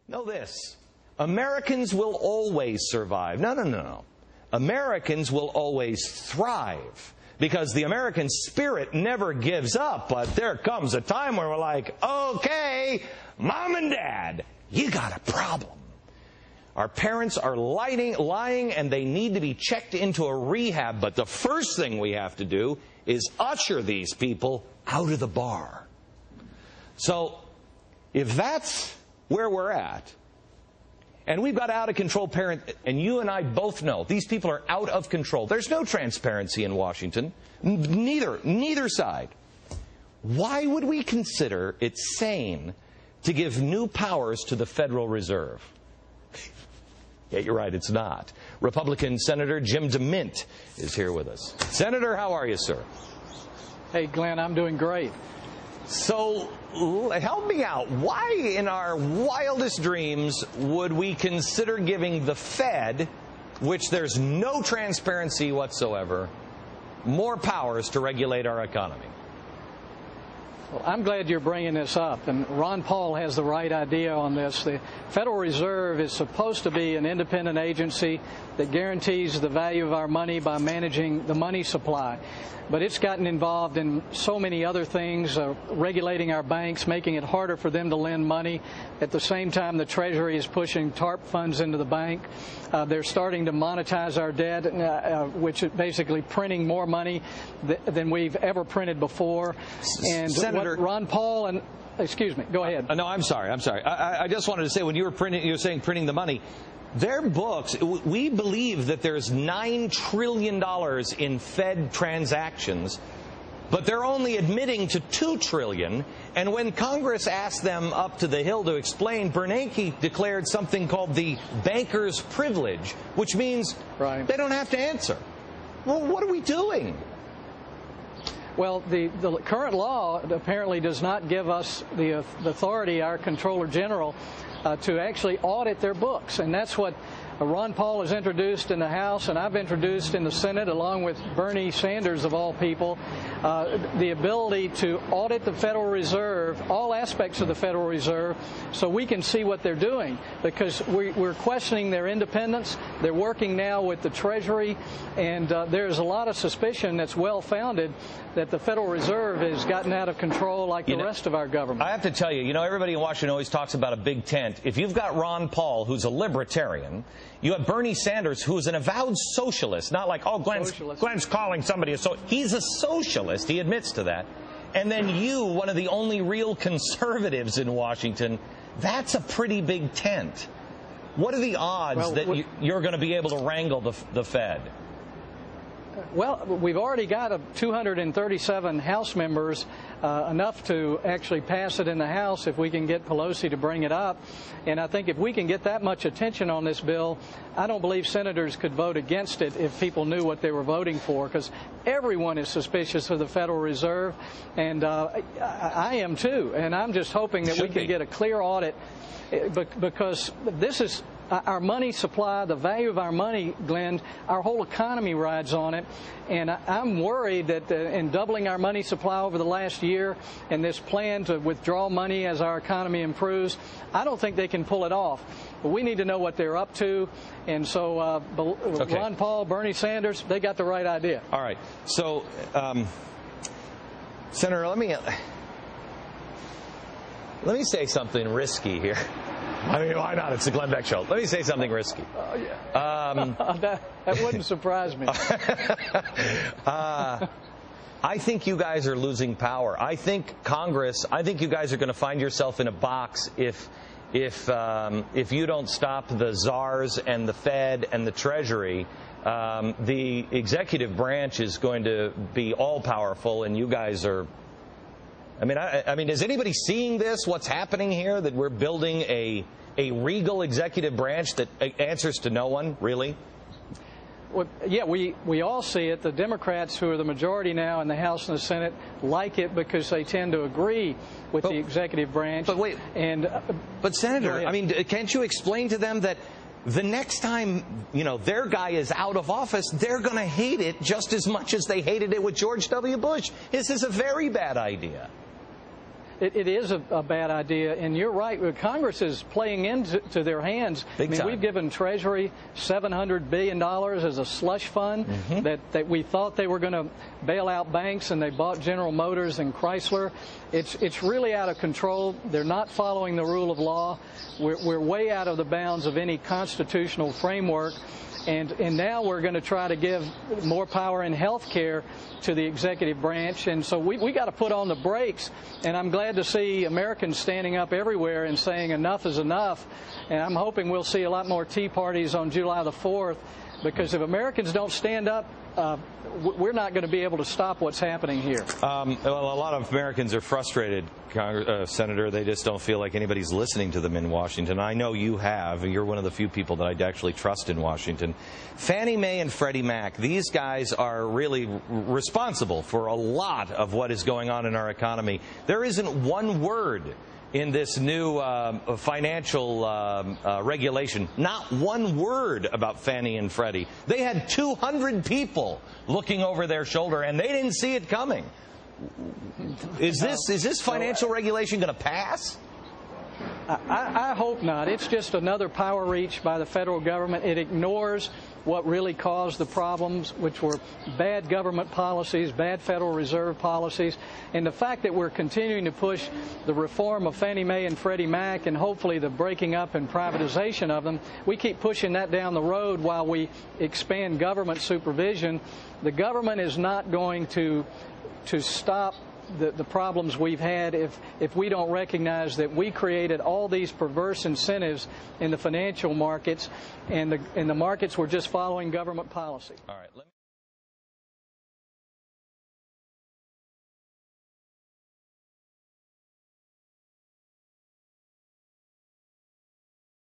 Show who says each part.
Speaker 1: Know this. Americans will always survive. No. Americans will always thrive. Because the American spirit never gives up. But there comes a time where we're like, okay, Mom and Dad, you got a problem. Our parents are lying, and they need to be checked into a rehab. But the first thing we have to do is usher these people out of the bar. So, if that's where we're at, and we've got out-of-control parents, and you and I both know these people are out of control. There's no transparency in Washington. Neither side. Why would we consider it sane to give new powers to the Federal Reserve? Yeah, you're right, it's not. Republican Senator Jim Demint is here with us. Senator, how are you, sir?
Speaker 2: Hey, Glenn, I'm doing great.
Speaker 1: So, help me out. Why in our wildest dreams would we consider giving the Fed, which there's no transparency whatsoever, more powers to regulate our economy?
Speaker 2: Well, I'm glad you're bringing this up, and Ron Paul has the right idea on this. The Federal Reserve is supposed to be an independent agency that guarantees the value of our money by managing the money supply. But it's gotten involved in so many other things, regulating our banks, making it harder for them to lend money. At the same time, the Treasury is pushing TARP funds into the bank. They're starting to monetize our debt, which is basically printing more money than we've ever printed before. And
Speaker 1: Senator,
Speaker 2: what Ron Paul and... Excuse me. Go ahead.
Speaker 1: No, I'm sorry. I just wanted to say, when you were saying printing the money, their books, we believe that there's $9 trillion in Fed transactions, but they're only admitting to $2 trillion. And when Congress asked them up to the Hill to explain, Bernanke declared something called the banker's privilege, which means they don't have to answer. Well, what are we doing?
Speaker 2: Well, the current law apparently does not give us the authority, our Comptroller General, to actually audit their books. And that's what Ron Paul has introduced in the House, and I've introduced in the Senate, along with Bernie Sanders, of all people, the ability to audit the Federal Reserve, all aspects of the Federal Reserve, so we can see what they're doing. Because we're questioning their independence. They're working now with the Treasury, and there's a lot of suspicion that's well-founded that the Federal Reserve has gotten out of control like the rest of our government.
Speaker 1: I have to tell you, everybody in Washington always talks about a big tent. If you've got Ron Paul, who's a libertarian, you have Bernie Sanders, who's an avowed socialist, not like, oh, Glenn's calling somebody a socialist. He's a socialist. He admits to that. And then you, one of the only real conservatives in Washington, that's a pretty big tent. What are the odds that you're going to be able to wrangle the Fed?
Speaker 2: Well, we've already got 237 House members, enough to actually pass it in the House if we can get Pelosi to bring it up. And I think if we can get that much attention on this bill, I don't believe senators could vote against it if people knew what they were voting for, because everyone is suspicious of the Federal Reserve, and I am too. And I'm just hoping that we can get a clear audit, because this is our money supply, the value of our money, Glenn, our whole economy rides on it. And I'm worried that in doubling our money supply over the last year and this plan to withdraw money as our economy improves, I don't think they can pull it off. But we need to know what they're up to. And so Ron Paul, Bernie Sanders, they got the right idea.
Speaker 1: All right. So, Senator, let me say something risky here. I mean, why not? It's the Glenn Beck Show. Let me say something risky.
Speaker 2: That wouldn't surprise me.
Speaker 1: I think you guys are losing power. I think you guys are going to find yourself in a box if you don't stop the czars and the Fed and the Treasury. The executive branch is going to be all powerful, and you guys are. I mean, is anybody seeing this? What's happening here? That we're building a regal executive branch that answers to no one, really?
Speaker 2: Well, yeah, we all see it. The Democrats, who are the majority now in the House and the Senate, like it because they tend to agree with the executive branch.
Speaker 1: But wait, but Senator, I mean, can't you explain to them that the next time, their guy is out of office, they're going to hate it just as much as they hated it with George W. Bush? This is a very bad idea.
Speaker 2: it is a bad idea. And you're right, Congress is playing into their hands.
Speaker 1: Big time.
Speaker 2: We've given Treasury $700 billion as a slush fund that we thought they were going to bail out banks, and they bought General Motors and Chrysler. It's really out of control. They're not following the rule of law. We're way out of the bounds of any constitutional framework. And now we're going to try to give more power in health care to the executive branch. And so we got to put on the brakes. And I'm glad to see Americans standing up everywhere and saying enough is enough. And I'm hoping we'll see a lot more tea parties on July the 4th, because if Americans don't stand up, we're not going to be able to stop what's happening here.
Speaker 1: Well, a lot of Americans are frustrated, Senator. They just don't feel like anybody's listening to them in Washington. I know you have. You're one of the few people that I actually trust in Washington. Fannie Mae and Freddie Mac, these guys are really responsible for a lot of what is going on in our economy. There isn't one word in this new financial regulation, not one word about Fannie and Freddie. They had 200 people looking over their shoulder, and they didn't see it coming. Is this financial regulation going to pass?
Speaker 2: I hope not. It's just another power reach by the federal government. It ignores what really caused the problems, which were bad government policies, bad Federal Reserve policies, and the fact that we're continuing to push the reform of Fannie Mae and Freddie Mac and hopefully the breaking up and privatization of them. We keep pushing that down the road while we expand government supervision. The government is not going to stop the problems we've had if we don't recognize that we created all these perverse incentives in the financial markets, and the markets were just following government policy.
Speaker 1: All right.